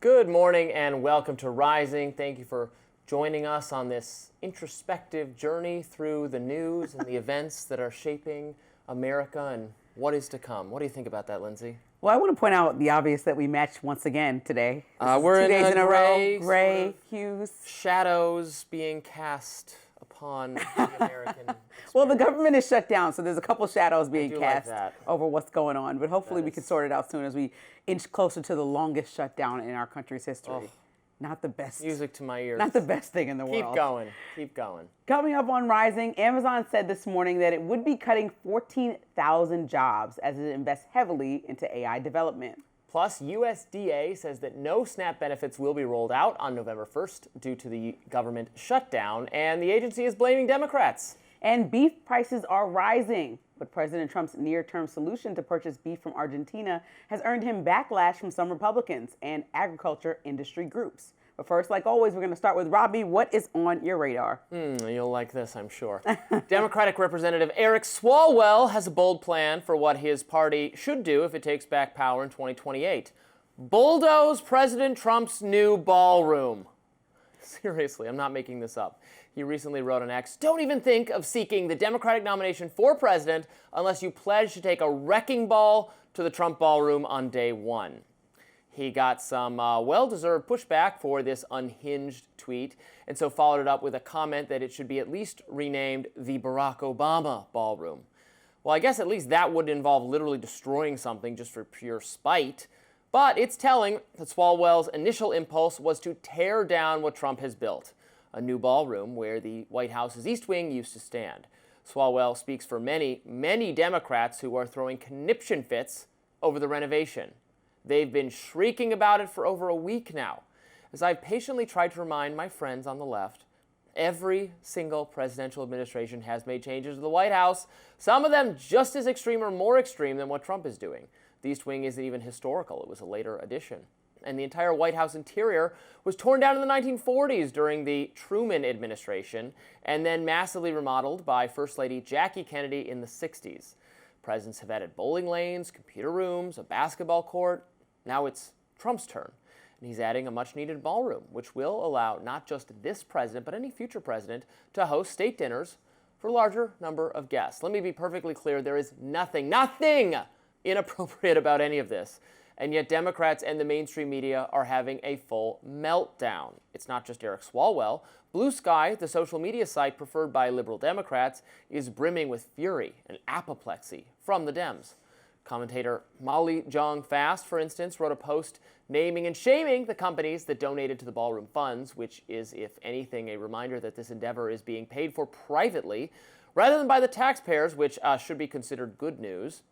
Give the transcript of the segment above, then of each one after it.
Good morning and welcome to Rising. Thank you for joining us on this introspective journey through the news and the events that are shaping America and what is to come. What do you think about that, Lindsey? Well, I want to point out the obvious that we matched once again today. We're 2 days in a row, sort gray of hues. shadows being cast upon the American Well, the government is shut down, so there's a couple shadows being do cast like that. over what's going on. But hopefully That we can is- sort it out soon as we inch closer to the longest shutdown in our country's history. Oh. Not the best. Music to my ears. Not the best thing in the Keep world. going. Keep going. Coming up on Rising, Amazon said this morning that it would be cutting 14,000 jobs as it invests heavily into AI development. Plus, USDA says that no SNAP benefits will be rolled out on November 1st due to the government shutdown, and the agency is blaming Democrats. And beef prices are rising, but President Trump's near-term solution to purchase beef from Argentina has earned him backlash from some Republicans and agriculture industry groups. But first, like always, we're going to start with Robby. What is on your radar? You'll like this, I'm sure. Democratic Representative Eric Swalwell has a bold plan for what his party should do if it takes back power in 2028. Bulldoze President Trump's new ballroom. Seriously, I'm not making this up. He recently wrote on X, "Don't even think of seeking the Democratic nomination for president unless you pledge to take a wrecking ball to the Trump ballroom on day one." He got some well-deserved pushback for this unhinged tweet, and so followed it up with a comment that it should be at least renamed the Barack Obama ballroom. Well, I guess at least that would involve literally destroying something just for pure spite. But it's telling that Swalwell's initial impulse was to tear down what Trump has built, a new ballroom where the White House's East Wing used to stand. Swalwell speaks for many, many Democrats who are throwing conniption fits over the renovation. They've been shrieking about it for over a week now. As I've patiently tried to remind my friends on the left, every single presidential administration has made changes to the White House, some of them just as extreme or more extreme than what Trump is doing. The East Wing isn't even historical. It was a later addition. And the entire White House interior was torn down in the 1940s during the Truman administration and then massively remodeled by First Lady Jackie Kennedy in the 60s. Presidents have added bowling lanes, computer rooms, a basketball court. Now it's Trump's turn, and he's adding a much-needed ballroom, which will allow not just this president, but any future president to host state dinners for a larger number of guests. Let me be perfectly clear. There is nothing inappropriate about any of this. And yet Democrats and the mainstream media are having a full meltdown. It's not just Eric Swalwell. Blue Sky, the social media site preferred by liberal Democrats, is brimming with fury and apoplexy from the Dems. Commentator Molly Jong Fast, for instance, wrote a post naming and shaming the companies that donated to the ballroom funds, which is, if anything, a reminder that this endeavor is being paid for privately rather than by the taxpayers, which should be considered good news.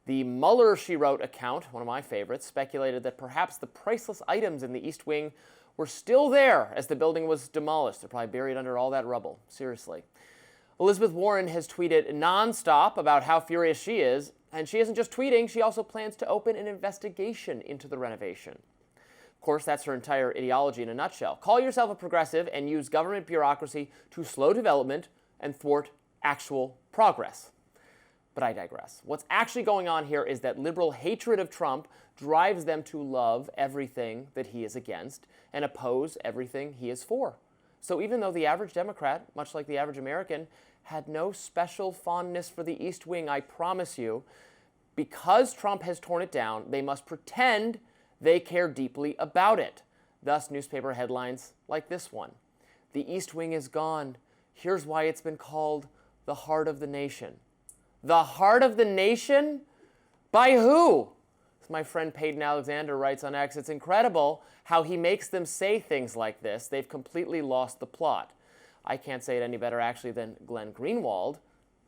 The Mueller, she wrote account, one of my favorites, speculated that perhaps the priceless items in the East Wing were still there as the building was demolished. They're probably buried under all that rubble. Seriously. Elizabeth Warren has tweeted nonstop about how furious she is, and she isn't just tweeting, she also plans to open an investigation into the renovation. Of course, that's her entire ideology in a nutshell. Call yourself a progressive and use government bureaucracy to slow development and thwart actual progress. But I digress. What's actually going on here is that liberal hatred of Trump drives them to love everything that he is against and oppose everything he is for. So even though the average Democrat, much like the average American, had no special fondness for the East Wing, I promise you, because Trump has torn it down, they must pretend they care deeply about it. Thus, newspaper headlines like this one. The East Wing is gone. Here's why it's been called the heart of the nation. The heart of the nation? By who? As my friend Peyton Alexander writes on X, it's incredible how he makes them say things like this. They've completely lost the plot. I can't say it any better, actually, than Glenn Greenwald,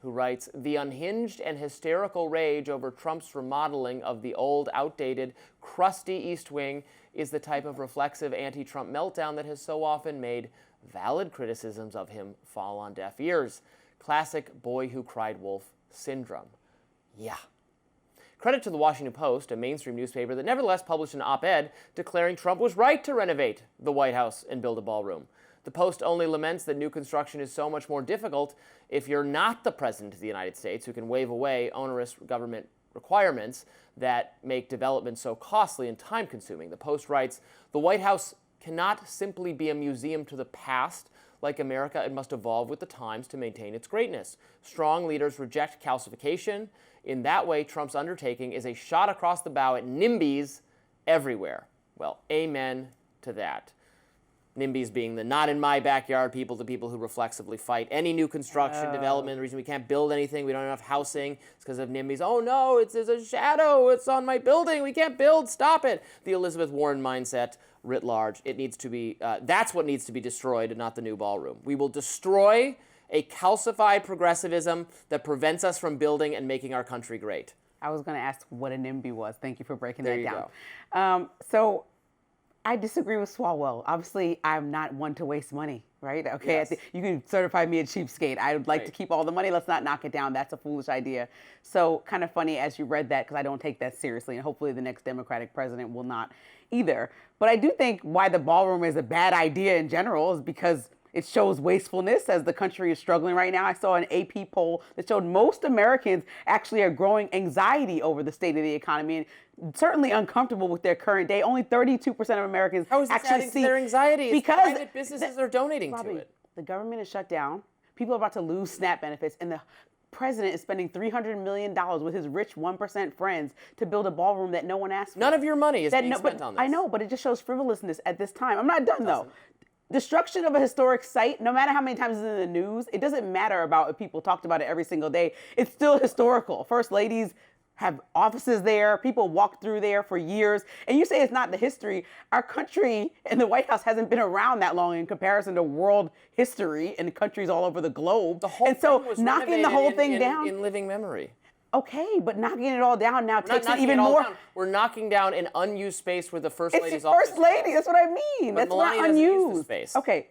who writes, the unhinged and hysterical rage over Trump's remodeling of the old, outdated, crusty East Wing is the type of reflexive anti-Trump meltdown that has so often made valid criticisms of him fall on deaf ears. Classic boy who cried wolf syndrome. Yeah. Credit to the Washington Post, a mainstream newspaper that nevertheless published an op-ed declaring Trump was right to renovate the White House and build a ballroom. The Post only laments that new construction is so much more difficult if you're not the President of the United States, who can wave away onerous government requirements that make development so costly and time-consuming. The Post writes, the White House cannot simply be a museum to the past. Like America, it must evolve with the times to maintain its greatness. Strong leaders reject calcification. In that way, Trump's undertaking is a shot across the bow at NIMBYs everywhere. Well, amen to that. NIMBYs being the not in my backyard people, the people who reflexively fight any new construction, development. The reason we can't build anything, we don't have enough housing, it's because of NIMBYs. Oh no, there's a shadow, it's on my building, we can't build, stop it. The Elizabeth Warren mindset writ large, it needs to be, that's what needs to be destroyed, not the new ballroom. We will destroy a calcified progressivism that prevents us from building and making our country great. I was going to ask what a NIMBY was. Thank you for breaking There that you down. So I disagree with Swalwell. Obviously, I'm not one to waste money, right? Okay, Yes. you can certify me a cheapskate. I would like to keep all the money. Let's not knock it down. That's a foolish idea. So kind of funny as you read that, because I don't take that seriously, and hopefully the next Democratic president will not either. But I do think why the ballroom is a bad idea in general is because it shows wastefulness as the country is struggling right now. I saw an AP poll that showed most Americans actually are growing anxiety over the state of the economy and certainly uncomfortable with their current day. Only 32% of Americans How is this actually adding to their anxiety? It's because private businesses are donating Robby, to it. The government is shut down. People are about to lose SNAP benefits, and the president is spending $300 million with his rich 1% friends to build a ballroom that no one asked for. None of your money is being spent but on this. I know, but it just shows frivolousness at this time. I'm not done though. Destruction of a historic site, no matter how many times it's in the news, it doesn't matter about if people talked about it every single day. It's still historical. First ladies have offices there. People walk through there for years. And you say it's not the history. Our country and the White House hasn't been around that long in comparison to world history and countries all over the globe. The whole and so thing was knocking the whole thing down. in living memory. Okay, but knocking it all down now We're not takes it knocking even it all more. down. We're knocking down an unused space where the First It's Lady's the office first lady. That's what I mean. But That's Melania not doesn't use the unused. space. Okay,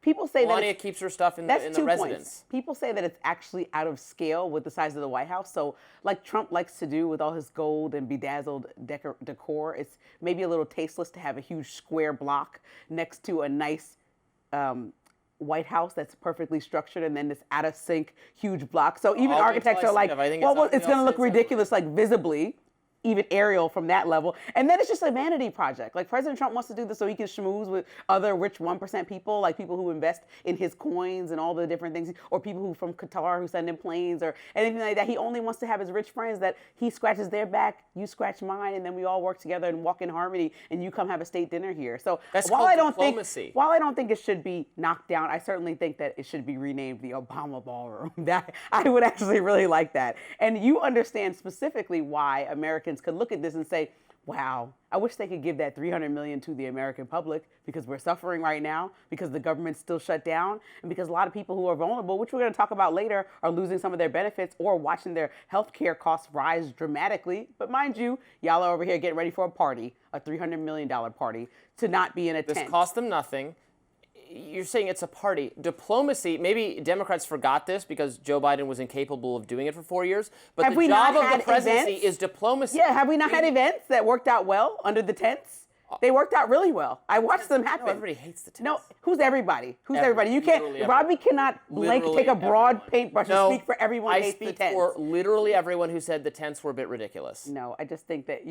people say Melania that keeps her stuff in that's the 2 residence. points. People say that it's actually out of scale with the size of the White House. So, like Trump likes to do with all his gold and bedazzled decor, it's maybe a little tasteless to have a huge square block next to a nice White House that's perfectly structured, and then this out of sync huge block. So even I'll wait architects till I are like, see it. I think well, it's it's going to look ridiculous, like visibly, even aerial from that level. And then it's just a vanity project. Like President Trump wants to do this so he can schmooze with other rich 1% people, like people who invest in his coins and all the different things, or people who from Qatar who send him planes or anything like that. He only wants to have his rich friends that he scratches their back, you scratch mine, and then we all work together and walk in harmony, and you come have a state dinner here. So That's while called I don't diplomacy. while I don't think it should be knocked down, I certainly think that it should be renamed the Obama Ballroom. That I would actually really like that. And you understand specifically why Americans could look at this and say, wow, I wish they could give that $300 million to the American public because we're suffering right now, because the government's still shut down, and because a lot of people who are vulnerable, which we're going to talk about later, are losing some of their benefits or watching their health care costs rise dramatically. But mind you, y'all are over here getting ready for a party, a $300 million party, to not be in a tent. This cost them nothing. You're saying it's a party. Diplomacy, maybe Democrats forgot this because Joe Biden was incapable of doing it for 4 years, but Have the we job not of had the presidency events? is diplomacy. Yeah, have we not had events that worked out well under the tents? They worked out really well. I watched them happen. No, everybody hates the tents. No, who's everybody? Who's everybody? You can't. Literally Robbie cannot Literally take a broad everyone. paintbrush No, and speak for everyone. I hates the speak tents. for literally everyone who said the tents were a bit ridiculous. No, I just think that,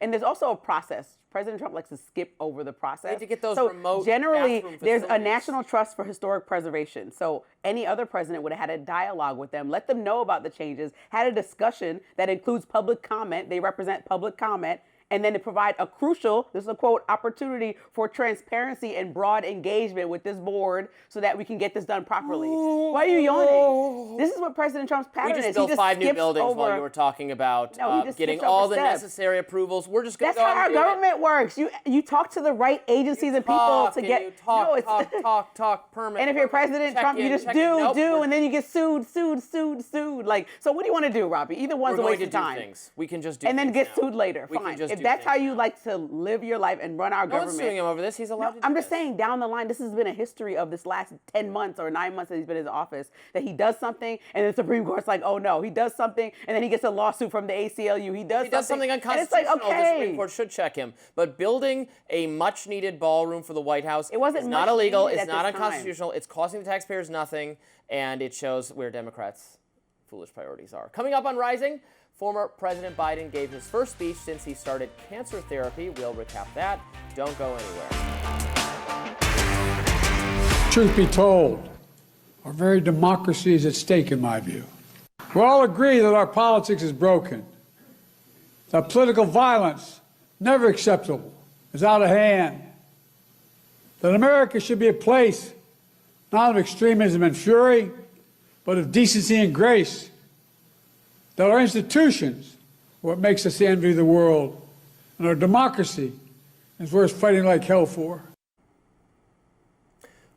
and there's also a process. President Trump likes to skip over the process. need to get those so remote generally, bathroom there's a facilities. national trust for historic preservation. So any other president would have had a dialogue with them, let them know about the changes, had a discussion that includes public comment. They represent public comment. And then to provide a crucial, this is a quote, opportunity for transparency and broad engagement with this board so that we can get this done properly. Why are you yawning? This is what President Trump's pattern We is. just built 5 new skips buildings over. while you were talking about No, he just getting skips all over the steps. necessary approvals. We're just going to That's go how our and do government works. You talk to the right agencies and people talk, to and get. you talk, no, it's, talk, permit. And if you're President Trump, you just do, and then you get sued. Like, so what do you want to do, Robbie? Either one's we're a waste going to of do time. things. We can just do And then things get now. sued later. We can Fine. just If do that's things how you like to live your life and run our No one's government. suing him over this. He's allowed to do I'm just this. saying down the line, this has been a history of this last 10 months or 9 months that he's been in his office, that he does something and the Supreme Court's like, oh no, he does something and then he gets a lawsuit from the ACLU. He does something unconstitutional. And it's like, The okay. Supreme Court should check him. But building a much-needed ballroom for the White House It wasn't is not much illegal. needed It's at not this time. unconstitutional. It's costing the taxpayers nothing, and it shows where Democrats' foolish priorities are. Coming up on Rising, Former President Biden gave his first speech since he started cancer therapy. We'll recap that. Don't go anywhere. Truth be told, our very democracy is at stake, in my view. We all agree that our politics is broken, that political violence, never acceptable, is out of hand, that America should be a place not of extremism and fury, but of decency and grace, that our institutions are what makes us the envy of the world, and our democracy is worth fighting like hell for.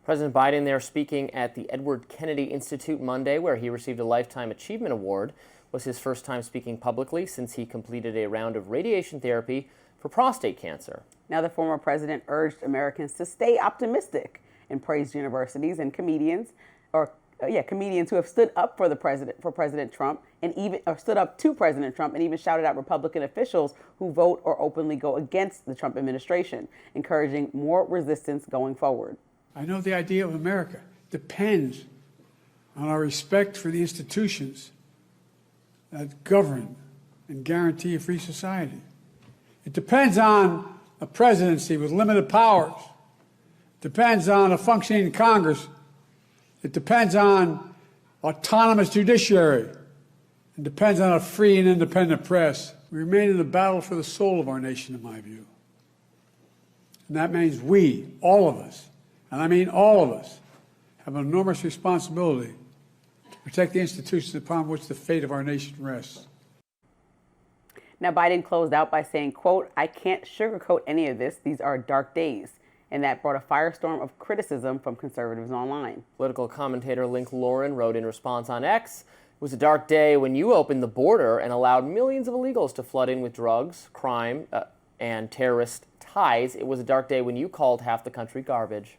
President Biden there speaking at the Edward Kennedy Institute Monday, where he received a Lifetime Achievement Award. Was his first time speaking publicly since he completed a round of radiation therapy for prostate cancer. Now, the former president urged Americans to stay optimistic and praised universities and comedians who have stood up for President Trump, and even stood up to President Trump, and even shouted out Republican officials who vote or openly go against the Trump administration, encouraging more resistance going forward. I know the idea of America depends on our respect for the institutions that govern and guarantee a free society. It depends on a presidency with limited powers. It depends on a functioning Congress. It depends on autonomous judiciary. It depends on a free and independent press. We remain in the battle for the soul of our nation, in my view. And that means we, all of us, and I mean all of us, have an enormous responsibility to protect the institutions upon which the fate of our nation rests. Now, Biden closed out by saying, quote, "I can't sugarcoat any of this. These are dark days." And that brought a firestorm of criticism from conservatives online. Political commentator Link Lauren wrote in response on X, "It was a dark day when you opened the border and allowed millions of illegals to flood in with drugs, crime, and terrorist ties. It was a dark day when you called half the country garbage."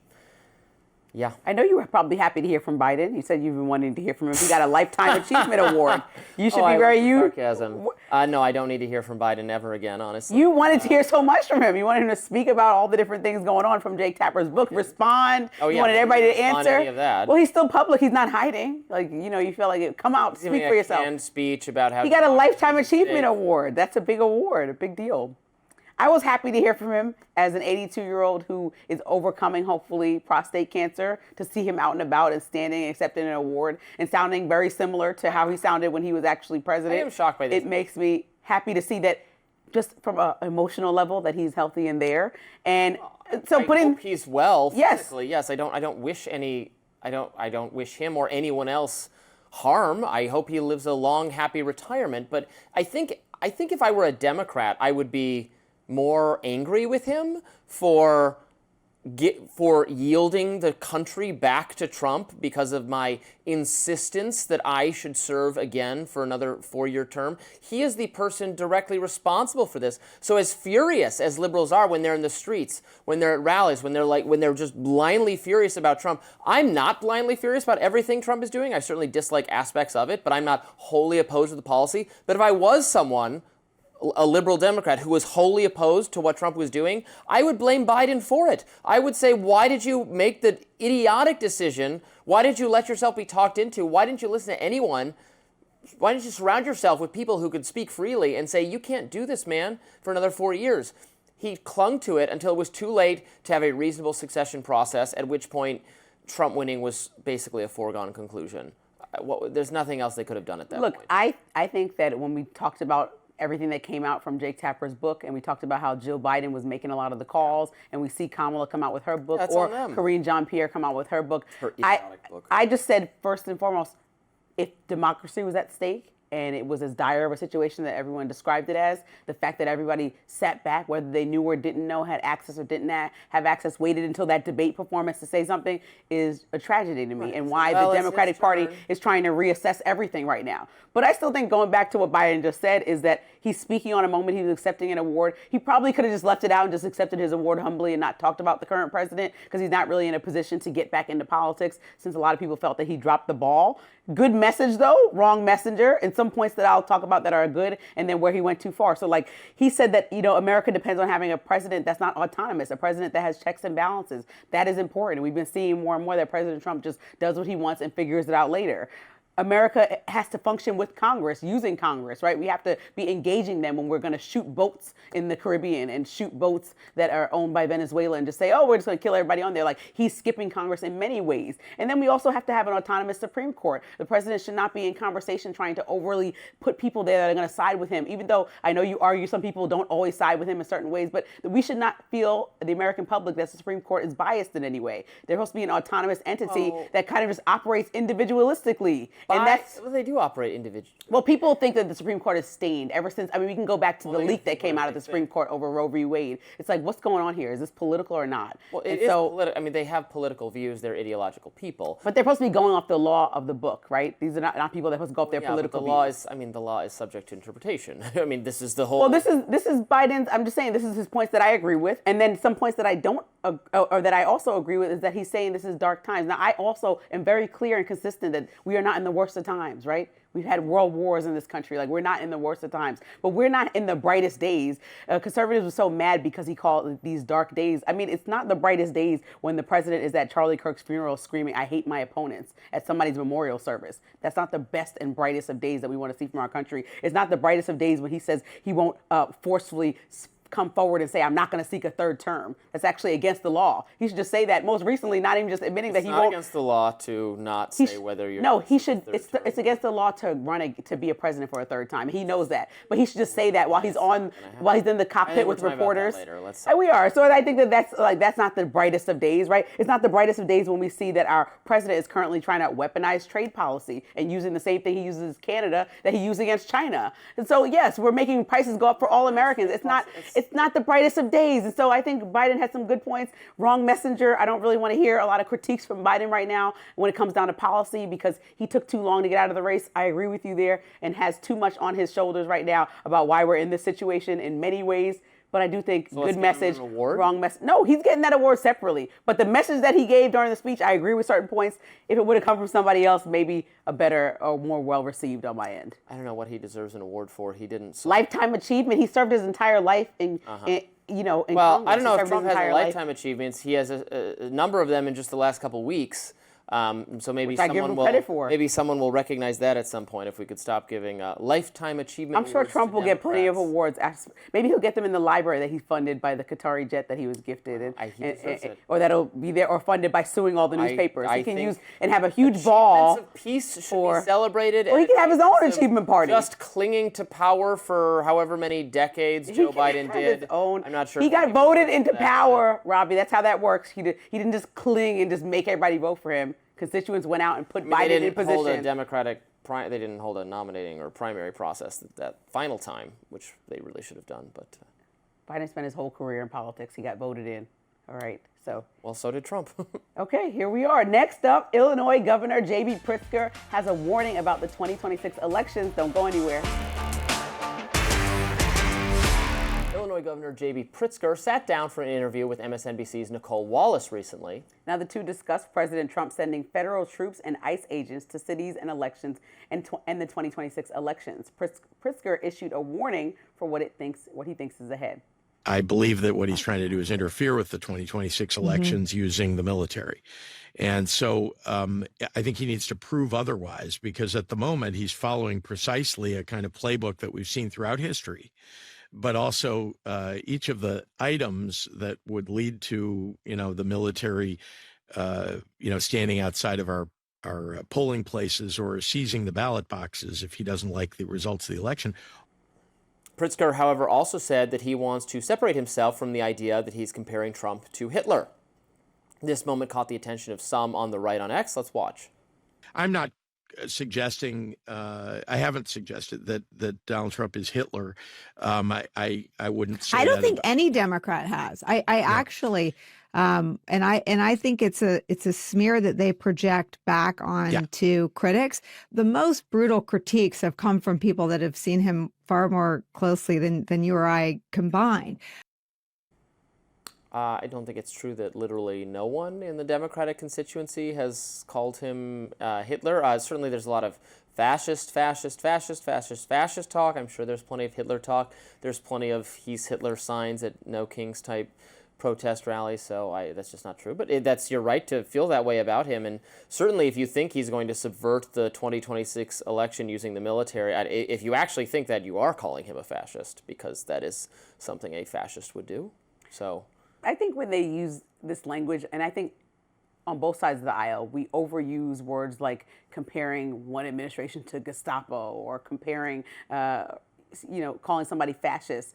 Yeah. I know you were probably happy to hear from Biden. You said you've been wanting to hear from him. He got a Lifetime Achievement Award. You should be very... Sarcasm. No, I don't need to hear from Biden ever again, honestly. You wanted to hear so much from him. You wanted him to speak about all the different things going on from Jake Tapper's book, respond. Oh, yeah. You wanted everybody to answer. Any of that. Well, he's still public. He's not hiding. Like, you know, you feel like, come out, speak for yourself. And speech about how... He got a Lifetime Achievement Award. That's a big award, a big deal. I was happy to hear from him as an 82-year-old who is overcoming, hopefully, prostate cancer, to see him out and about and standing and accepting an award and sounding very similar to how he sounded when he was actually president. I am shocked by this. It makes me happy to see that, just from an emotional level, that he's healthy and there. And so I hope he's well physically. Yes, I don't wish him or anyone else harm. I hope he lives a long, happy retirement. But I think if I were a Democrat, I would be more angry with him for yielding the country back to Trump because of my insistence that I should serve again for another 4-year term. He is the person directly responsible for this. So as furious as liberals are when they're in the streets, when they're at rallies, when they're just blindly furious about Trump, I'm not blindly furious about everything Trump is doing. I certainly dislike aspects of it, but I'm not wholly opposed to the policy. But if I was someone, a liberal Democrat who was wholly opposed to what Trump was doing, I would blame Biden for it. I would say, why did you make the idiotic decision? Why did you let yourself be talked into? Why didn't you listen to anyone? Why didn't you surround yourself with people who could speak freely and say, you can't do this, man, for another 4 years? He clung to it until it was too late to have a reasonable succession process, at which point Trump winning was basically a foregone conclusion. There's nothing else they could have done at that point. Look, I think that when we talked about everything that came out from Jake Tapper's book, and we talked about how Jill Biden was making a lot of the calls, and we see Kamala come out with her book, or Karine Jean-Pierre come out with her book. Her idiotic book. I just said, first and foremost, if democracy was at stake, and it was as dire of a situation that everyone described it as, the fact that everybody sat back, whether they knew or didn't know, had access or didn't have access, waited until that debate performance to say something, is a tragedy to me, right. And why the Democratic Party is trying to reassess everything right now. But I still think, going back to what Biden just said, is that he's speaking on a moment he was accepting an award. He probably could have just left it out and just accepted his award humbly and not talked about the current president, because he's not really in a position to get back into politics, since a lot of people felt that he dropped the ball. Good message, though, wrong messenger, and some points that I'll talk about that are good, and then where he went too far. So, like, he said that, America depends on having a president that's not autonomous, a president that has checks and balances. That is important. And we've been seeing more and more that President Trump just does what he wants and figures it out later. America has to function with Congress, using Congress, right? We have to be engaging them when we're going to shoot boats in the Caribbean and shoot boats that are owned by Venezuela and just say, oh, we're just going to kill everybody on there. Like, he's skipping Congress in many ways. And then we also have to have an autonomous Supreme Court. The president should not be in conversation trying to overly put people there that are going to side with him, even though I know you argue some people don't always side with him in certain ways, but we should not feel, the American public, that the Supreme Court is biased in any way. They're supposed to be an autonomous entity that kind of just operates individualistically. And that's, well, they do operate individually. well, people think that the Supreme Court is stained ever since, I mean, we can go back to the leak that came out of the Supreme Court over Roe v. Wade. It's like, what's going on here? Is this political or not? Well, it is I mean, they have political views. They're ideological people. But they're supposed to be going off the law of the book, right? These are not people that are supposed to go off their political but the law views. is, I mean, the law is subject to interpretation. I mean, this is the whole... Well, this is Biden's, I'm just saying, this is his points that I agree with. And then some points that I don't, or that I also agree with, is that he's saying this is dark times. Now, I also am very clear and consistent that we are not in the worst of times, right? We've had world wars in this country. Like, we're not in the worst of times, but we're not in the brightest days. Conservatives were so mad because he called these dark days. I mean, it's not the brightest days when the president is at Charlie Kirk's funeral screaming, "I hate my opponents," at somebody's memorial service. That's not the best and brightest of days that we want to see from our country. It's not the brightest of days when he says he won't forcefully come forward and say, I'm not going to seek a third term. That's actually against the law. He should just say that. Most recently, not even just admitting that he won't. It's not against the law to not say whether you're... No, he should. It's against the law to to be a president for a third time. He knows that, but he should just say that while he's in the cockpit with reporters. And we are. So I think that's not the brightest of days, right? It's not the brightest of days when we see that our president is currently trying to weaponize trade policy and using the same thing he uses Canada that he used against China. And so yes, we're making prices go up for all Americans. It's not the brightest of days. And so I think Biden has some good points. Wrong messenger. I don't really want to hear a lot of critiques from Biden right now when it comes down to policy because he took too long to get out of the race. I agree with you there, and has too much on his shoulders right now about why we're in this situation in many ways. But I do think good message, wrong message. No, he's getting that award separately. But the message that he gave during the speech, I agree with certain points. If it would have come from somebody else, maybe a better or more well-received on my end. I don't know what he deserves an award for. He didn't... Lifetime achievement. He served his entire life in Congress. Well, I don't know if Trump has lifetime achievements. He has a number of them in just the last couple weeks. So maybe someone will recognize that at some point if we could stop giving lifetime achievement. I'm sure Trump will get plenty of awards. Maybe he'll get them in the library that he funded by the Qatari jet that he was gifted, or that'll be there, or funded by suing all the newspapers. He can use and have a huge ball. Of peace should be celebrated. Or he can have his own achievement party. Just clinging to power for however many decades Joe Biden did. I'm not sure. He got voted into power, Robby. That's how that works. He didn't just cling and just make everybody vote for him. Constituents went out and put Biden in position. They didn't hold a nominating or primary process that final time, which they really should have done. But Biden spent his whole career in politics. He got voted in. All right. Well, so did Trump. Okay, here we are. Next up, Illinois Governor J.B. Pritzker has a warning about the 2026 elections. Don't go anywhere. Illinois Governor J.B. Pritzker sat down for an interview with MSNBC's Nicole Wallace recently. Now, the two discussed President Trump sending federal troops and ICE agents to cities and elections and the 2026 elections. Pritzker issued a warning for what he thinks is ahead. I believe that what he's trying to do is interfere with the 2026 elections using the military. And so I think he needs to prove otherwise, because at the moment he's following precisely a kind of playbook that we've seen throughout history. But also each of the items that would lead to, the military, standing outside of our polling places or seizing the ballot boxes if he doesn't like the results of the election. Pritzker, however, also said that he wants to separate himself from the idea that he's comparing Trump to Hitler. This moment caught the attention of some on the right on X. Let's watch. I'm not suggesting, I haven't suggested that Donald Trump is Hitler. I wouldn't say I don't think any Democrat has. I actually, and I think it's a smear that they project back on to critics. The most brutal critiques have come from people that have seen him far more closely than you or I combined. I don't think it's true that literally no one in the Democratic constituency has called him Hitler. Certainly there's a lot of fascist talk. I'm sure there's plenty of Hitler talk. There's plenty of he's Hitler signs at No Kings type protest rallies, so that's just not true. But that's your right to feel that way about him. And certainly if you think he's going to subvert the 2026 election using the military, if you actually think that, you are calling him a fascist, because that is something a fascist would do. So I think when they use this language, and I think on both sides of the aisle, we overuse words like comparing one administration to Gestapo, or comparing, calling somebody fascist,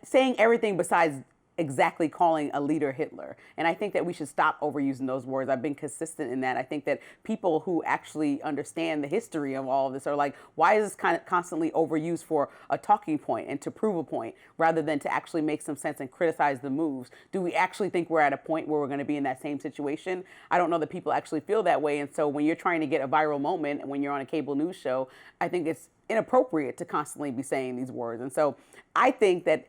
saying everything besides exactly calling a leader Hitler. And I think that we should stop overusing those words. I've been consistent in that. I think that people who actually understand the history of all of this are like, why is this kind of constantly overused for a talking point and to prove a point, rather than to actually make some sense and criticize the moves? Do we actually think we're at a point where we're going to be in that same situation? I don't know that people actually feel that way. And so when you're trying to get a viral moment, and when you're on a cable news show, I think it's inappropriate to constantly be saying these words. And so I think that,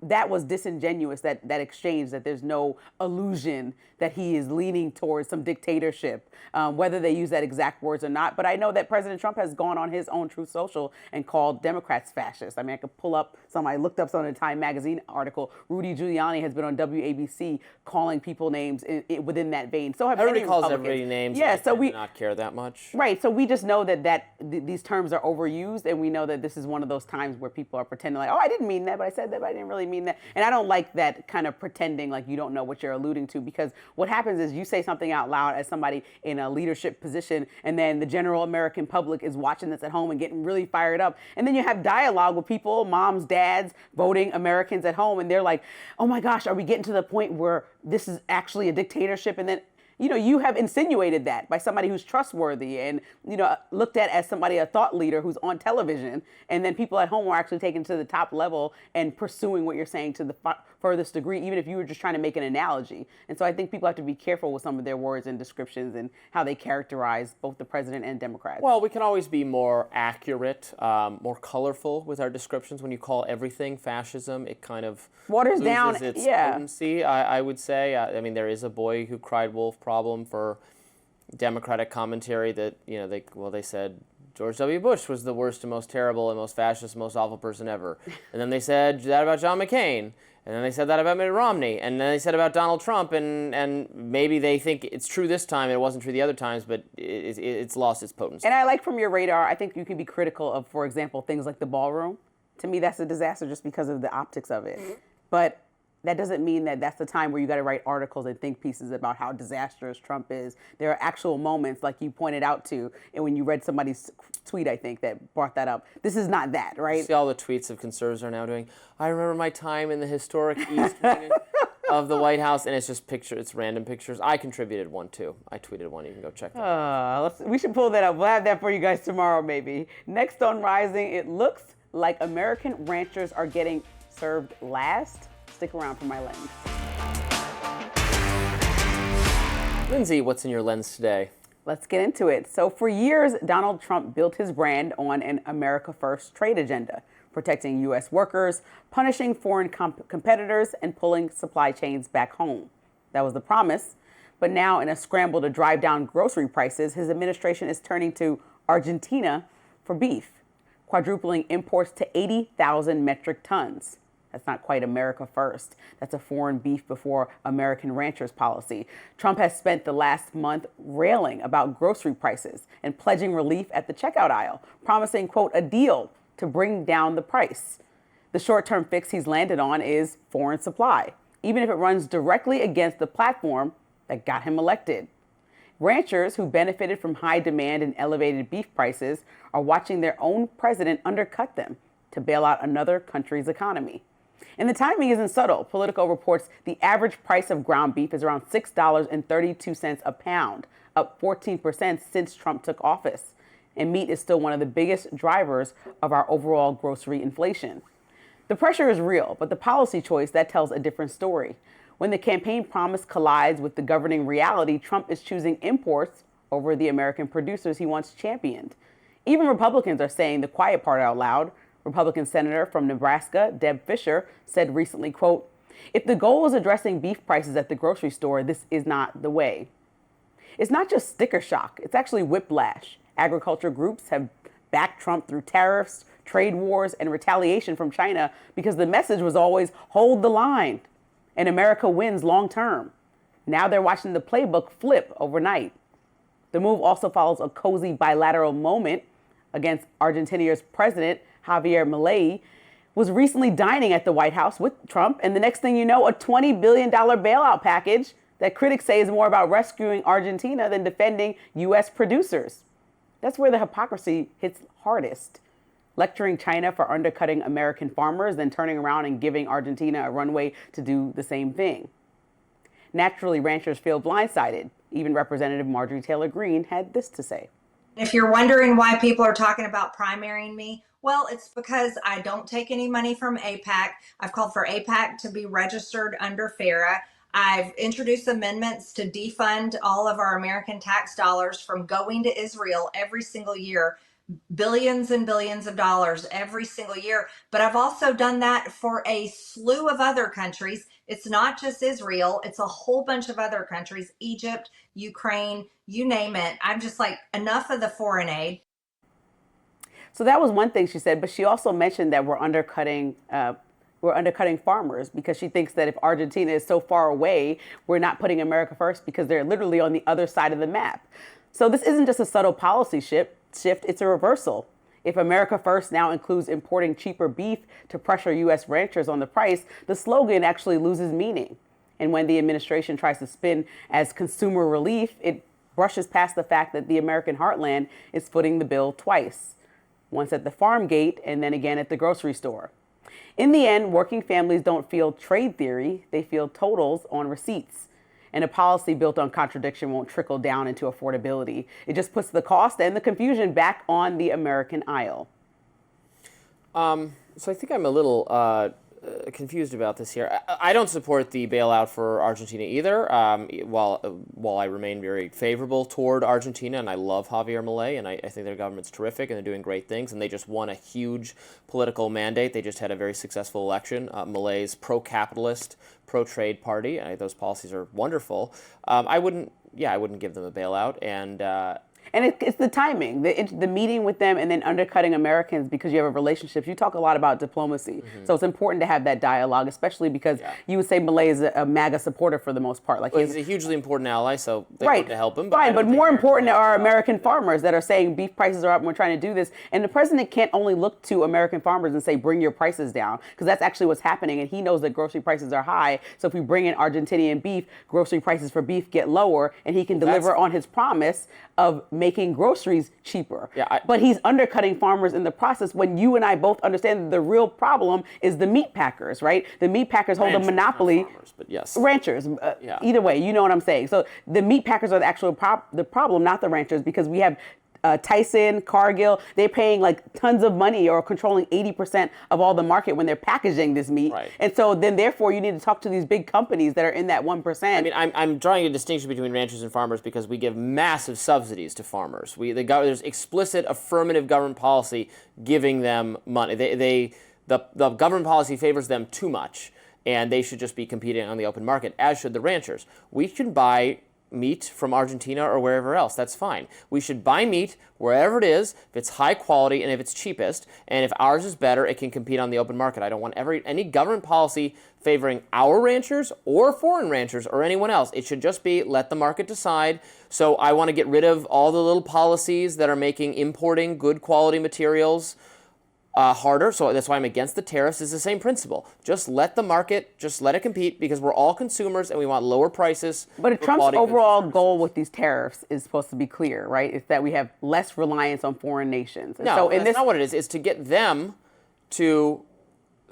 that was disingenuous, that exchange, that there's no illusion that he is leaning towards some dictatorship, whether they use that exact words or not. But I know that President Trump has gone on his own Truth Social and called Democrats fascists. I mean, I could pull up I looked up some in a Time magazine article. Rudy Giuliani has been on WABC calling people names within that vein. So have everybody calls Republicans. Everybody names. Yeah, so we do not care that much. Right. So we just know that these terms are overused, and we know that this is one of those times where people are pretending like, oh, I didn't mean that, but I said that, but I didn't really mean that. And I don't like that kind of pretending like you don't know what you're alluding to, because what happens is you say something out loud as somebody in a leadership position, and then the general American public is watching this at home and getting really fired up. And then you have dialogue with people, moms, dads, voting Americans at home, and they're like, oh my gosh, are we getting to the point where this is actually a dictatorship? And then you have insinuated that by somebody who's trustworthy and, looked at as somebody, a thought leader who's on television. And then people at home are actually taken to the top level and pursuing what you're saying to the furthest degree, even if you were just trying to make an analogy. And so I think people have to be careful with some of their words and descriptions and how they characterize both the president and Democrats. Well, we can always be more accurate, more colorful with our descriptions. When you call everything fascism, it kind of waters loses down its potency, I would say. I mean, there is a boy who cried wolf problem for Democratic commentary that, they said George W. Bush was the worst and most terrible and most fascist, most awful person ever. And then they said that about John McCain. And then they said that about Mitt Romney. And then they said about Donald Trump. And maybe they think it's true this time and it wasn't true the other times, but it's lost its potency. And I like from your radar, I think you can be critical of, for example, things like the Ballroom. To me, that's a disaster just because of the optics of it. Mm-hmm. But that doesn't mean that that's the time where you got to write articles and think pieces about how disastrous Trump is. There are actual moments, like you pointed out to, and when you read somebody's tweet, I think, that brought that up. This is not that, right? You see all the tweets of conservatives are now doing, I remember my time in the historic East Wing of the White House, and it's just it's random pictures. I contributed one, too. I tweeted one. You can go check that out. We should pull that up. We'll have that for you guys tomorrow, maybe. Next on Rising, it looks like American ranchers are getting served last. Stick around for my lens. Lindsey, what's in your lens today? Let's get into it. So for years, Donald Trump built his brand on an America First trade agenda, protecting U.S. workers, punishing foreign competitors, and pulling supply chains back home. That was the promise. But now, in a scramble to drive down grocery prices, his administration is turning to Argentina for beef, quadrupling imports to 80,000 metric tons. That's not quite America First. That's a foreign beef before American ranchers policy. Trump has spent the last month railing about grocery prices and pledging relief at the checkout aisle, promising, quote, a deal to bring down the price. The short-term fix he's landed on is foreign supply, even if it runs directly against the platform that got him elected. Ranchers who benefited from high demand and elevated beef prices are watching their own president undercut them to bail out another country's economy. And the timing isn't subtle. Politico reports the average price of ground beef is around $6.32 a pound, up 14% since Trump took office. And meat is still one of the biggest drivers of our overall grocery inflation. The pressure is real, but the policy choice, that tells a different story. When the campaign promise collides with the governing reality, Trump is choosing imports over the American producers he once championed. Even Republicans are saying the quiet part out loud. Republican Senator from Nebraska, Deb Fischer, said recently, quote, if the goal is addressing beef prices at the grocery store, this is not the way. It's not just sticker shock. It's actually whiplash. Agriculture groups have backed Trump through tariffs, trade wars, and retaliation from China because the message was always hold the line. and America wins long term. Now they're watching the playbook flip overnight. The move also follows a cozy bilateral moment against Argentina's president, Javier Milei, was recently dining at the White House with Trump, and the next thing you know, a $20 billion bailout package that critics say is more about rescuing Argentina than defending U.S. producers. That's where the hypocrisy hits hardest. Lecturing China for undercutting American farmers, then turning around and giving Argentina a runway to do the same thing. Naturally, ranchers feel blindsided. Even Representative Marjorie Taylor Greene had this to say. If you're wondering why people are talking about primarying me, well, it's because I don't take any money from AIPAC. I've called for AIPAC to be registered under FARA. I've introduced amendments to defund all of our American tax dollars from going to Israel every single year, billions and billions of dollars every single year. But I've also done that for a slew of other countries. It's not just Israel. It's a whole bunch of other countries, Egypt, Ukraine, you name it. I'm just like, enough of the foreign aid. So that was one thing she said, but she also mentioned that we're undercutting farmers because she thinks that if Argentina is so far away, we're not putting America first because they're literally on the other side of the map. So this isn't just a subtle policy shift, it's a reversal. If America First now includes importing cheaper beef to pressure U.S. ranchers on the price, the slogan actually loses meaning. And when the administration tries to spin as consumer relief, it brushes past the fact that the American heartland is footing the bill twice. Once at the farm gate and then again at the grocery store. In the end, working families don't feel trade theory, they feel totals on receipts. And a policy built on contradiction won't trickle down into affordability. It just puts the cost and the confusion back on the American aisle. So I think I'm a little confused about this here. I don't support the bailout for Argentina either. While I remain very favorable toward Argentina, and I love Javier Milei, and I think their government's terrific, and they're doing great things, and they just won a huge political mandate. They just had a very successful election. Milei's pro-capitalist, pro-trade party. Those policies are wonderful. I wouldn't give them a bailout, And it's the timing, the meeting with them and then undercutting Americans because you have a relationship. You talk a lot about diplomacy. Mm-hmm. So it's important to have that dialogue, especially because you would say Milei is a MAGA supporter for the most part. Like he's a hugely important ally, so they want to help him. But more important are American farmers that are saying beef prices are up and we're trying to do this. And the president can't only look to American farmers and say, bring your prices down, because that's actually what's happening. And he knows that grocery prices are high. So if we bring in Argentinian beef, grocery prices for beef get lower, and he can deliver on his promise of making groceries cheaper. But he's undercutting farmers in the process when you and I both understand that the real problem is the meat packers, right? The meat packers hold a monopoly. Farmers, but yes. Ranchers. Either way, you know what I'm saying. So the meat packers are the actual the problem, not the ranchers, because we have Tyson, Cargill, they're paying like tons of money or controlling 80% of all the market when they're packaging this meat. Right. And so then therefore you need to talk to these big companies that are in that 1%. I mean, I'm drawing a distinction between ranchers and farmers because we give massive subsidies to farmers. There's explicit affirmative government policy giving them money. The government policy favors them too much, and they should just be competing on the open market, as should the ranchers. We can buy meat from Argentina or wherever else. That's fine. We should buy meat wherever it is, if it's high quality and if it's cheapest, and if ours is better, it can compete on the open market. I don't want any government policy favoring our ranchers or foreign ranchers or anyone else. It should just be let the market decide. So I want to get rid of all the little policies that are making importing good quality materials harder. So that's why I'm against the tariffs. It's the same principle. Just let the market, just let it compete, because we're all consumers and we want lower prices. But Trump's overall goal with these tariffs is supposed to be clear, right? It's that we have less reliance on foreign nations. And no, that's not what it is. It's to get them to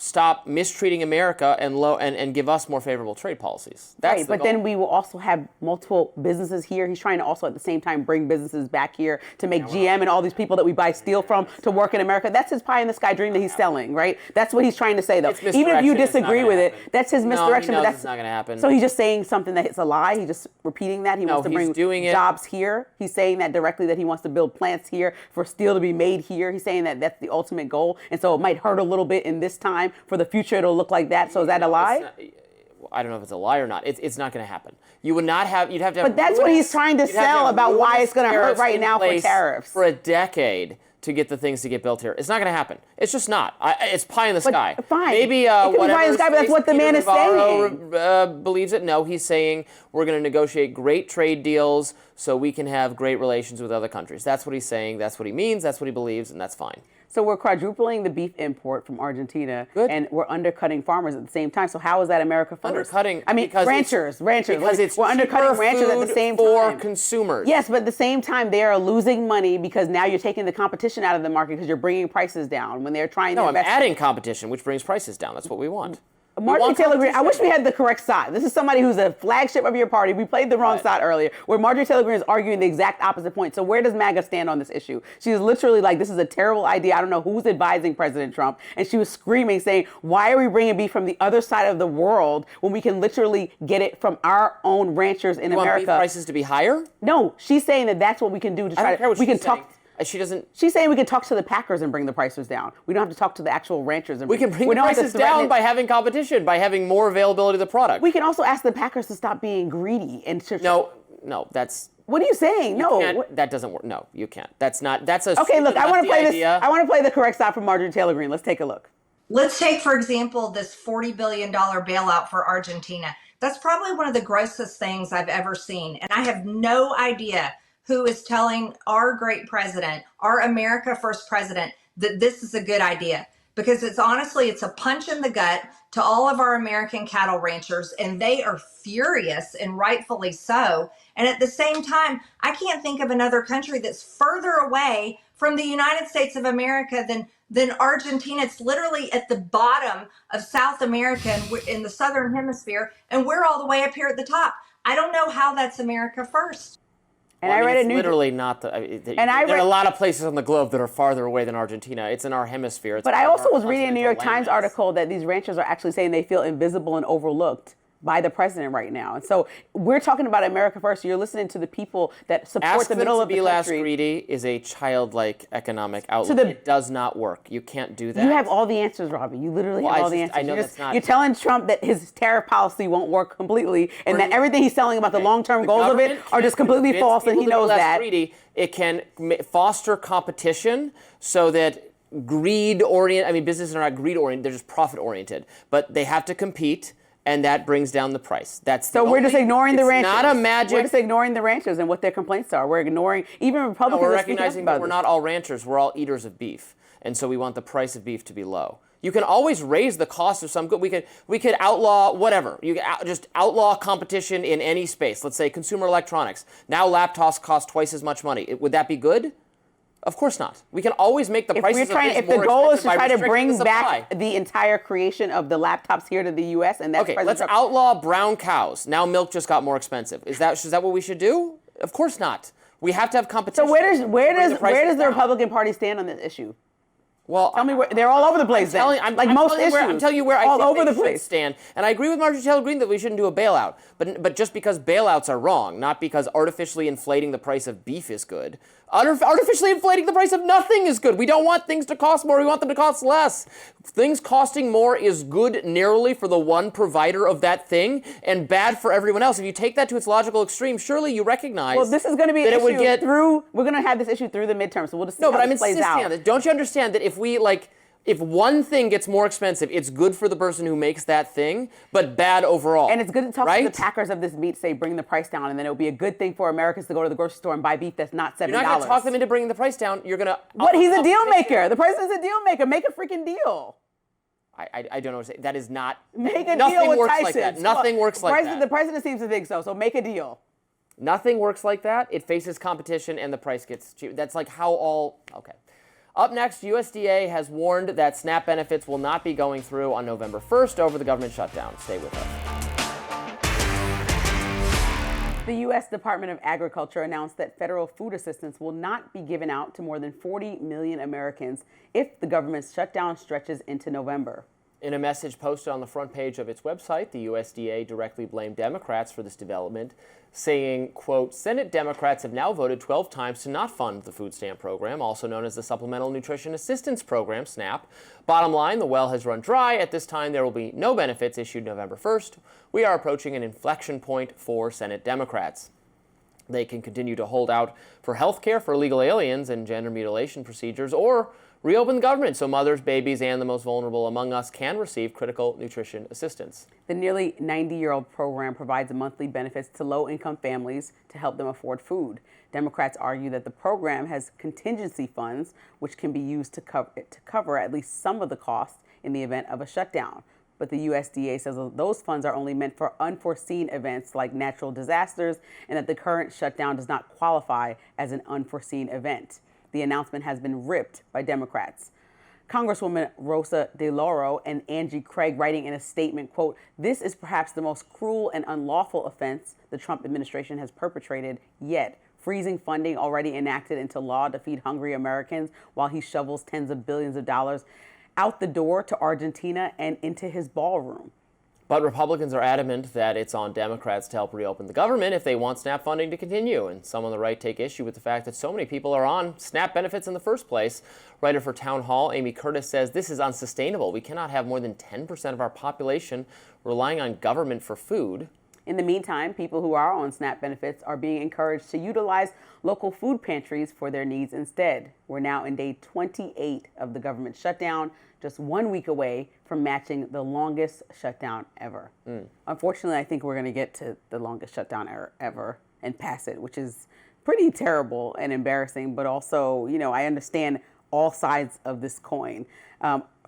stop mistreating America and give us more favorable trade policies. That's right, but then we will also have multiple businesses here. He's trying to also at the same time bring businesses back here to make GM and all these people that we buy steel from to work in America. That's his pie in the sky dream that he's selling, right? That's what he's trying to say, though. Even if you disagree with it, that's his misdirection. No, but that's not going to happen. So he's just saying something that it's a lie. He's just repeating that. He wants to bring jobs here. He's saying that directly, that he wants to build plants here for steel to be made here. He's saying that that's the ultimate goal. And so it might hurt a little bit in this time. For the future, it'll look like that. So is that a lie? I don't know if it's a lie or not. It's not going to happen. You would not have. You'd have to. But that's what he's trying to sell about why it's going to hurt right now for tariffs for a decade to get the things to get built here. It's not going to happen. It's just not. It's pie in the sky. Fine. Maybe it could be whatever pie in the sky, but that's what the man is saying. Believes it. No, he's saying we're going to negotiate great trade deals so we can have great relations with other countries. That's what he's saying. That's what he means. That's what he believes, and that's fine. So we're quadrupling the beef import from Argentina, Good. and we're undercutting farmers at the same time. So how is that America first? Undercutting. I mean, because ranchers. Because it's we're undercutting cheaper ranchers at the food same for time. consumers. Yes, but at the same time, they are losing money because now you're taking the competition out of the market because you're bringing prices down when they're trying to No, I'm invest. adding competition, which brings prices down. That's what we want. Marjorie Taylor Greene, I wish we had the correct side. This is somebody who's a flagship of your party. We played the wrong side earlier, where Marjorie Taylor Greene is arguing the exact opposite point. So where does MAGA stand on this issue? She is literally like, this is a terrible idea. I don't know who's advising President Trump. And she was screaming, saying, why are we bringing beef from the other side of the world when we can literally get it from our own ranchers in You America? want beef prices to be higher? No, she's saying that that's what we can do to I try don't care what we she's can talk. saying. She doesn't. She's saying we can talk to the packers and bring the prices down. We don't have to talk to the actual ranchers. And We can bring we the don't have to prices threaten down it. by having competition, by having more availability of the product. We can also ask the packers to stop being greedy and to. No, that's. What are you saying? No. Can't, that doesn't work. No, you can't. That's not. That's a. Okay, look, I want to play idea. this. I want to play the correct side from Marjorie Taylor Greene. Let's take a look. Let's take, for example, this $40 billion bailout for Argentina. That's probably one of the grossest things I've ever seen. And I have no idea who is telling our great president, our America First president, that this is a good idea. Because it's a punch in the gut to all of our American cattle ranchers, and they are furious, and rightfully so. And at the same time, I can't think of another country that's further away from the United States of America than Argentina. It's literally at the bottom of South America in the Southern Hemisphere, and we're all the way up here at the top. I don't know how that's America First. And I read a it's new. literally not the. There are a lot of places on the globe that are farther away than Argentina. It's in our hemisphere. But I also was reading a New York Times article that these ranchers are actually saying they feel invisible and overlooked by the president right now. And so we're talking about America First. You're listening to the people that support the middle of the country. Ask them to be less greedy is a childlike economic outlook. It does not work. You can't do that. You have all the answers, Robby. You literally have all the answers. I know that's not. You're telling Trump that his tariff policy won't work completely, and that everything he's telling about the long-term goals of it are just completely false, and he knows that. Greedy. It can foster competition so that businesses are not greed-oriented, they're just profit-oriented. But they have to compete, and that brings down the price. We're just ignoring the ranchers. It's not a magic. We're just ignoring the ranchers and what their complaints are. We're ignoring even Republicans. We're recognizing that we're not all ranchers. We're all eaters of beef, and so we want the price of beef to be low. You can always raise the cost of some good. We could outlaw whatever. You could just outlaw competition in any space. Let's say consumer electronics. Now laptops cost twice as much money. Would that be good? Of course not. We can always make the prices of things if more the goal is expensive to by try to restricting bring the supply. back the entire creation of the laptops here to the U.S. and that's Okay, let's outlaw brown cows. Now milk just got more expensive. Is that what we should do? Of course not. We have to have competition. So where does the Republican Party stand on this issue? Well, tell me where they're all over the place. I'm telling you where I think all over they the place stand, and I agree with Marjorie Taylor Greene that we shouldn't do a bailout. But just because bailouts are wrong, not because artificially inflating the price of beef is good. Artificially inflating the price of nothing is good. We don't want things to cost more. We want them to cost less. Things costing more is good narrowly for the one provider of that thing and bad for everyone else. If you take that to its logical extreme, surely you recognize. Well, this is going to be an issue we're going to have this issue through the midterm. So we'll just see how this plays out. I'm insisting on this. Don't you understand that if one thing gets more expensive, it's good for the person who makes that thing, but bad overall. And it's good to talk to the packers of this meat, say bring the price down, and then it'll be a good thing for Americans to go to the grocery store and buy beef that's not $7. You're not going to talk them into bringing the price down. You're going to. What? He's a deal maker. The president's a deal maker. Make a freaking deal. I don't know what to say. That is not. Make a nothing deal with works Tyson. like that. Nothing works like that. The president seems to think so. So make a deal. Nothing works like that. It faces competition, and the price gets cheap. That's like how all. Okay. Up next, USDA has warned that SNAP benefits will not be going through on November 1st over the government shutdown. Stay with us. The U.S. Department of Agriculture announced that federal food assistance will not be given out to more than 40 million Americans if the government's shutdown stretches into November. In a message posted on the front page of its website, the USDA directly blamed Democrats for this development, saying, quote, Senate Democrats have now voted 12 times to not fund the food stamp program, also known as the Supplemental Nutrition Assistance Program, SNAP. Bottom line, the well has run dry. At this time, there will be no benefits issued November 1st. We are approaching an inflection point for Senate Democrats. They can continue to hold out for health care for illegal aliens and gender mutilation procedures, or reopen the government so mothers, babies, and the most vulnerable among us can receive critical nutrition assistance. The nearly 90-year-old program provides monthly benefits to low-income families to help them afford food. Democrats argue that the program has contingency funds, which can be used to cover at least some of the costs in the event of a shutdown. But the USDA says those funds are only meant for unforeseen events like natural disasters, and that the current shutdown does not qualify as an unforeseen event. The announcement has been ripped by Democrats. Congresswoman Rosa DeLauro and Angie Craig writing in a statement, quote, "This is perhaps the most cruel and unlawful offense the Trump administration has perpetrated yet, freezing funding already enacted into law to feed hungry Americans while he shovels tens of billions of dollars out the door to Argentina and into his ballroom." But Republicans are adamant that it's on Democrats to help reopen the government if they want SNAP funding to continue. And some on the right take issue with the fact that so many people are on SNAP benefits in the first place. Writer for Town Hall, Amy Curtis, says this is unsustainable. We cannot have more than 10% of our population relying on government for food. In the meantime, people who are on SNAP benefits are being encouraged to utilize local food pantries for their needs instead. We're now in day 28 of the government shutdown, just 1 week away from matching the longest shutdown ever. Unfortunately, I think we're going to get to the longest shutdown ever and pass it, which is pretty terrible and embarrassing, but also, I understand all sides of this coin.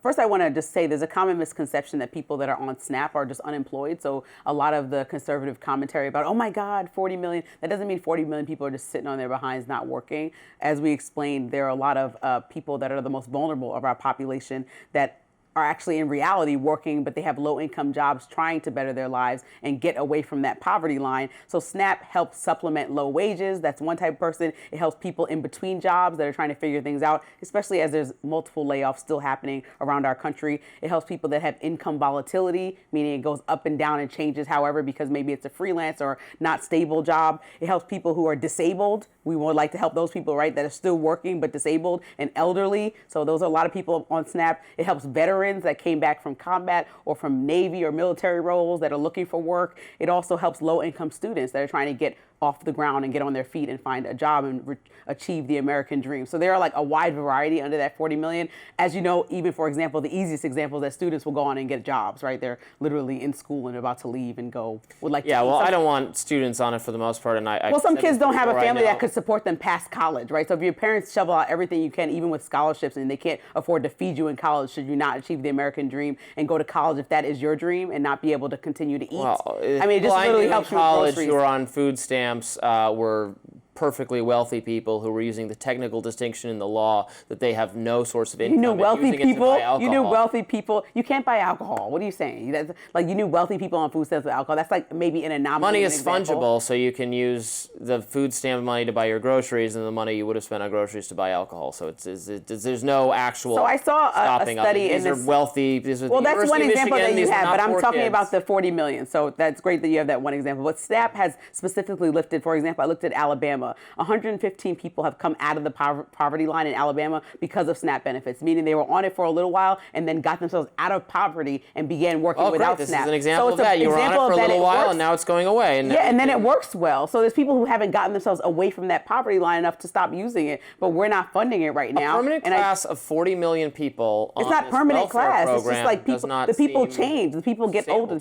First, I want to just say there's a common misconception that people that are on SNAP are just unemployed. So a lot of the conservative commentary about, oh my God, 40 million, that doesn't mean 40 million people are just sitting on their behinds not working. As we explained, there are a lot of people that are the most vulnerable of our population that are actually in reality working, but they have low income jobs trying to better their lives and get away from that poverty line. So SNAP helps supplement low wages. That's one type of person. It helps people in between jobs that are trying to figure things out, especially as there's multiple layoffs still happening around our country. It helps people that have income volatility, meaning it goes up and down and changes however, because maybe it's a freelance or not stable job. It helps people who are disabled. We would like to help those people, right, that are still working but disabled and elderly. So those are a lot of people on SNAP. It helps veterans that came back from combat or from Navy or military roles that are looking for work. It also helps low-income students that are trying to get off the ground and get on their feet and find a job and achieve the American dream. So there are like a wide variety under that 40 million. As you know, even for example, the easiest example is that students will go on and get jobs, right? They're literally in school and about to leave and go. I don't want students on it for the most part. And some kids don't have a family that could support them past college, right? So if your parents shovel out everything you can, even with scholarships, and they can't afford to feed you in college, should you not achieve the American dream and go to college if that is your dream and not be able to continue to eat? It just literally helps you with college groceries. Who are on food stamps were perfectly wealthy people who were using the technical distinction in the law that they have no source of income. You knew wealthy people. You knew wealthy people. You can't buy alcohol. What are you saying? That's like you knew wealthy people on food stamps with alcohol. That's like maybe an anomaly. Money is fungible, so you can use the food stamp money to buy your groceries and the money you would have spent on groceries to buy alcohol. So there's no actual. So I saw a study in this. These are wealthy. These are well, that's one example that you have, but I'm talking kids. about the 40 million. So that's great that you have that one example. But SNAP has specifically lifted, for example, I looked at Alabama. 115 people have come out of the poverty line in Alabama because of SNAP benefits, meaning they were on it for a little while and then got themselves out of poverty and began working without This SNAP. is an example of that. You were on it for a little while and now it's going away. And then it works well. So there's people who haven't gotten themselves away from that poverty line enough to stop using it, but we're not funding it right now. A permanent class of 40 million people on It's not permanent class. It's just like people. The people change. The people get older.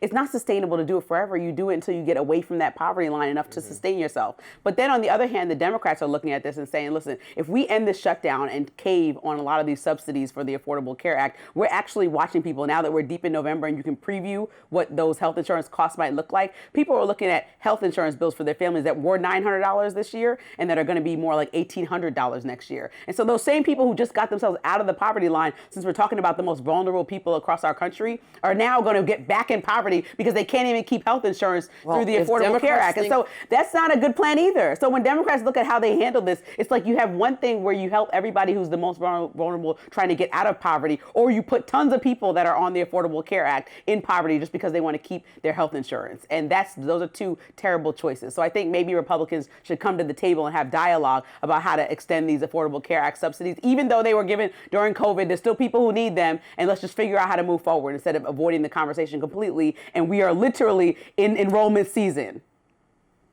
It's not sustainable to do it forever. You do it until you get away from that poverty line enough to sustain yourself. But then on the other hand, the Democrats are looking at this and saying, listen, if we end this shutdown and cave on a lot of these subsidies for the Affordable Care Act, we're actually watching people now that we're deep in November and you can preview what those health insurance costs might look like. People are looking at health insurance bills for their families that were $900 this year and that are going to be more like $1,800 next year. And so those same people who just got themselves out of the poverty line, since we're talking about the most vulnerable people across our country, are now going to get back in poverty because they can't even keep health insurance through the Affordable Care Act. And so that's not a good plan either. So when Democrats look at how they handle this, it's like you have one thing where you help everybody who's the most vulnerable trying to get out of poverty, or you put tons of people that are on the Affordable Care Act in poverty just because they want to keep their health insurance. And those are two terrible choices. So I think maybe Republicans should come to the table and have dialogue about how to extend these Affordable Care Act subsidies. Even though they were given during COVID, there's still people who need them, and let's just figure out how to move forward instead of avoiding the conversation completely. And we are literally in enrollment season.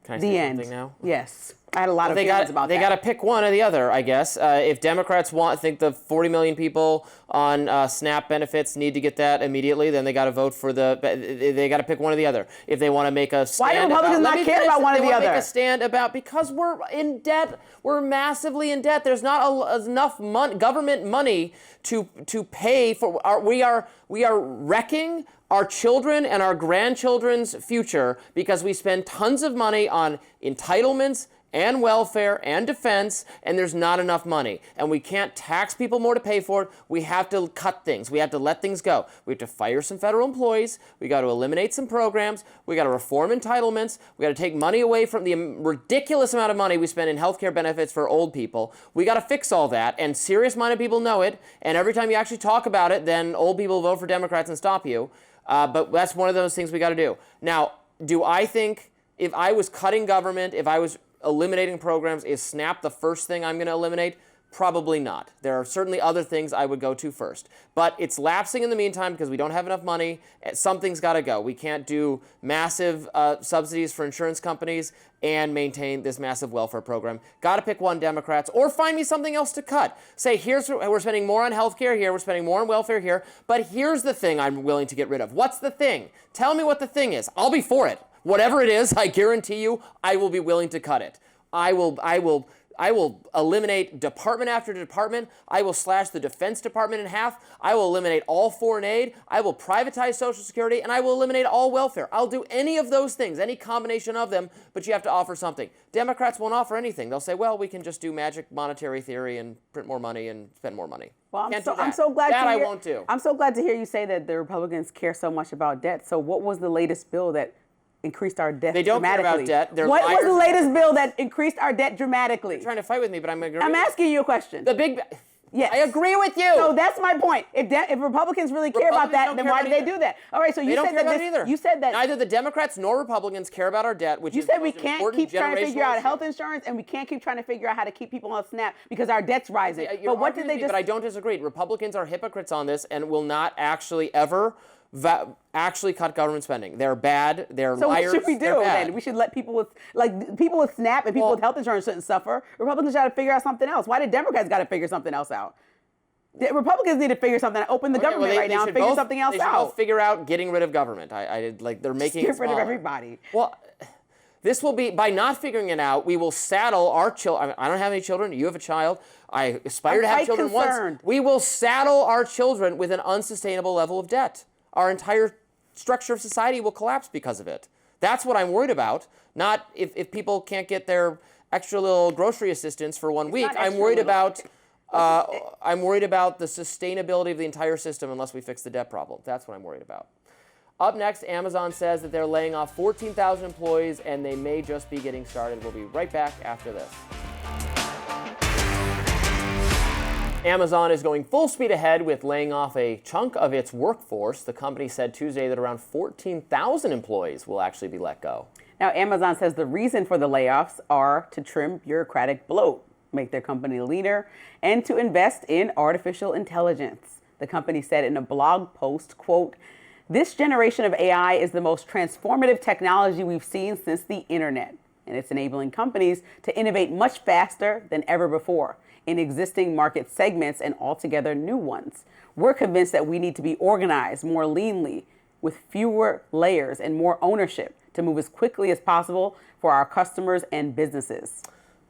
Can I The say end. something now? Yes. I had a lot of They feelings about they that. got to pick one or the other, I guess. If Democrats think the 40 million people on SNAP benefits need to get that immediately, then they got to vote for they got to pick one or the other. If they want to make a stand Why do Republicans not care about one or the They other? make a stand about, because we're in debt. We're massively in debt. There's not enough government money to pay for we are wrecking our children and our grandchildren's future because we spend tons of money on entitlements and welfare and defense, and there's not enough money. And we can't tax people more to pay for it. We have to cut things. We have to let things go. We have to fire some federal employees. We got to eliminate some programs. We got to reform entitlements. We got to take money away from the ridiculous amount of money we spend in healthcare benefits for old people. We got to fix all that, and serious-minded people know it. And every time you actually talk about it, then old people vote for Democrats and stop you. But that's one of those things we got to do. Now, do I think if I was cutting government, if I was eliminating programs, is SNAP the first thing I'm going to eliminate? Probably not. There are certainly other things I would go to first. But it's lapsing in the meantime because we don't have enough money. Something's got to go. We can't do massive subsidies for insurance companies and maintain this massive welfare program. Got to pick one, Democrats, or find me something else to cut. Say, we're spending more on healthcare here, we're spending more on welfare here, but here's the thing I'm willing to get rid of. What's the thing? Tell me what the thing is. I'll be for it. Whatever it is, I guarantee you, I will be willing to cut it. I will eliminate department after department. I will slash the Defense Department in half. I will eliminate all foreign aid. I will privatize Social Security, and I will eliminate all welfare. I'll do any of those things, any combination of them, but you have to offer something. Democrats won't offer anything. They'll say, well, we can just do magic monetary theory and print more money and spend more money. Well, I'm so glad I won't do. I'm so glad to hear you say that the Republicans care so much about debt. So what was the latest bill that increased our debt They don't care dramatically? about debt. They're what was liars. the latest bill that increased our debt dramatically? You're trying to fight with me, but I'm agreeing. I'm asking you a question. Yes. I agree with you. So that's my point. If Republicans really care about that, then why did they do that? All right, so you don't said care that about it either. You said that neither the Democrats nor Republicans care about our debt, which you is said the we most can't important keep trying to figure generational out issue. health insurance, and we can't keep trying to figure out how to keep people on SNAP because our debt's rising. You're But what arguing did they with me, just? But I don't disagree. Republicans are hypocrites on this and will not actually ever actually cut government spending. They're bad. They're So liars. what should we They're do bad. then? We should let people with SNAP and people with health insurance shouldn't suffer. Republicans got to figure out something else. Why did Democrats got to figure something else out? The Republicans need to figure something out. Open the government right now and figure something else They should out. both figure out getting rid of government. They're making Get it rid of smaller. everybody. Well, this will be, by not figuring it out, we will saddle our children. I don't have any children. You have a child. I aspire to have quite children concerned. once. We will saddle our children with an unsustainable level of debt. Our entire structure of society will collapse because of it. That's what I'm worried about. Not if people can't get their extra little grocery assistance for 1 week. I'm worried about the sustainability of the entire system unless we fix the debt problem. That's what I'm worried about. Up next, Amazon says that they're laying off 14,000 employees and they may just be getting started. We'll be right back after this. Amazon is going full speed ahead with laying off a chunk of its workforce. The company said Tuesday that around 14,000 employees will actually be let go. Now, Amazon says the reason for the layoffs are to trim bureaucratic bloat, make their company leaner, and to invest in artificial intelligence. The company said in a blog post, quote, "This generation of AI is the most transformative technology we've seen since the internet, and it's enabling companies to innovate much faster than ever before in existing market segments and altogether new ones. We're convinced that we need to be organized more leanly with fewer layers and more ownership to move as quickly as possible for our customers and businesses."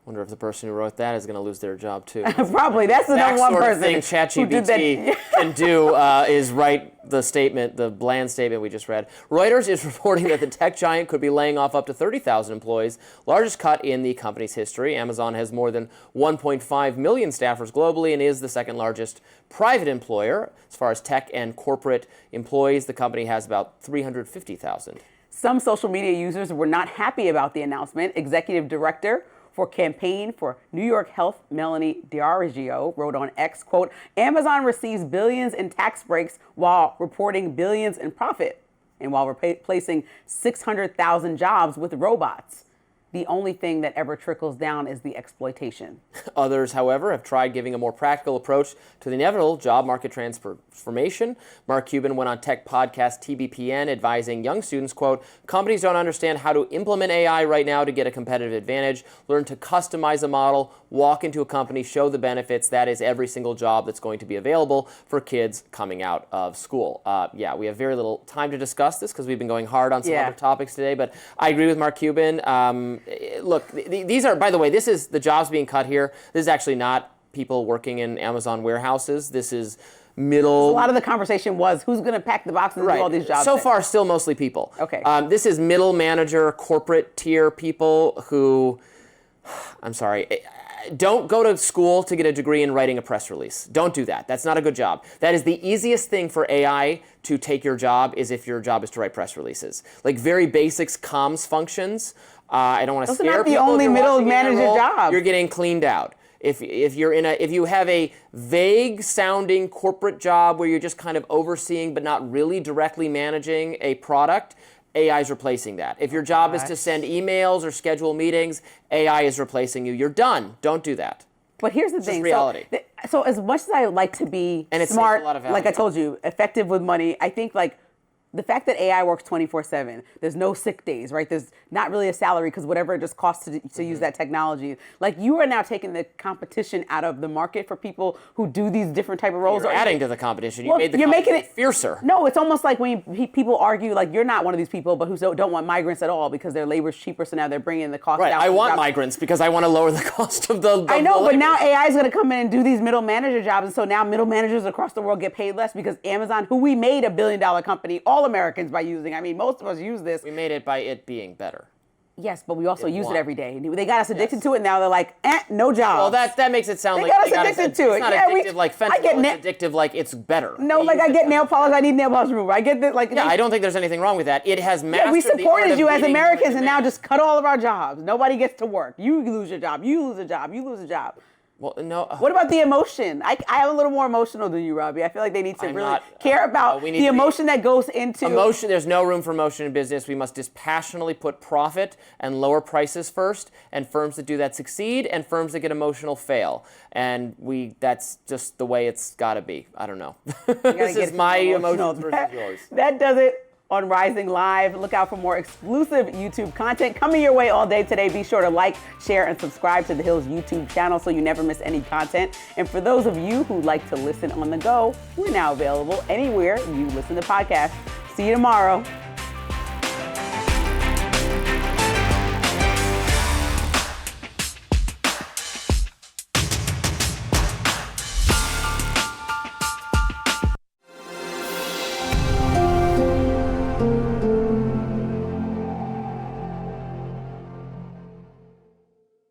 Wonder if the person who wrote that is going to lose their job too. Probably. That's the number one person thing who did that. ChatGPT can do is write the statement, the bland statement we just read. Reuters is reporting that the tech giant could be laying off up to 30,000 employees, largest cut in the company's history. Amazon has more than 1.5 million staffers globally and is the second largest private employer. As far as tech and corporate employees, the company has about 350,000. Some social media users were not happy about the announcement. Executive Director for Campaign for New York Health, Melanie Diarigio, wrote on X, quote, "Amazon receives billions in tax breaks while reporting billions in profit and while replacing 600,000 jobs with robots. the only thing that ever trickles down is the exploitation. Others, however, have tried giving a more practical approach to the inevitable job market transformation. Mark Cuban went on tech podcast TBPN advising young students, quote, companies don't understand how to implement AI right now to get a competitive advantage. Learn to customize a model, walk into a company, show the benefits. That is every single job that's going to be available for kids coming out of school. Yeah, we have very little time to discuss this because we've been going hard on some other topics today, but I agree with Mark Cuban. Look, these are, by the way, this is the jobs being cut here. This is actually not people working in Amazon warehouses. This is middle. A lot of the conversation was who's going to pack the boxes and do all these jobs. So far, still mostly people. Okay. This is middle manager, corporate tier people who, I'm sorry, don't go to school to get a degree in writing a press release. Don't do that. That's not a good job. That is the easiest thing for AI to take your job, is if your job is to write press releases. Like very basics comms functions. I don't want to scare people. Those are not the only middle manager jobs. You're getting cleaned out. If you have a vague sounding corporate job where you're just kind of overseeing but not really directly managing a product, AI is replacing that. If your job is to send emails or schedule meetings, AI is replacing you. You're done. Don't do that. But here's the thing. Just reality. So as much as I like to be smart, like I told you, effective with money, I think like the fact that AI works 24/7, there's no sick days, right? There's not really a salary because whatever it just costs to use that technology. Like you are now taking the competition out of the market for people who do these different type of roles. You're adding to the competition. You made the competition fiercer. No, it's almost like when people argue, like you're not one of these people, but who don't want migrants at all because their labor's cheaper, so now they're bringing the cost down. Right, I want migrants because I want to lower the cost of the I know, but now AI is going to come in and do these middle manager jobs, and so now middle managers across the world get paid less because Amazon, who we made $1 billion company, all Americans by using. I mean, most of us use this. We made it by it being better. Yes, but we also use it every day. They got us addicted to it. Now they're like, no job. Well, that makes it sound like they got us addicted to it. It's not addictive like fentanyl. It's addictive like it's better. No, like I get nail polish. I need nail polish remover. I get that. Like I don't think there's anything wrong with that. It has mastered we supported you as Americans, and now demand. just cut all of our jobs. Nobody gets to work. You lose your job. You lose a job. You lose a job. Well, no. What about the emotion? I'm a little more emotional than you, Robby. I feel like they need to care about the emotion that goes into emotion. There's no room for emotion in business. We must dispassionately put profit and lower prices first, and firms that do that succeed, and firms that get emotional fail. And that's just the way it's got to be. I don't know. This is my emotions versus yours. That does it on Rising Live. Look out for more exclusive YouTube content coming your way all day today. Be sure to like, share, and subscribe to The Hill's YouTube channel so you never miss any content. And for those of you who like to listen on the go, we're now available anywhere you listen to podcasts. See you tomorrow.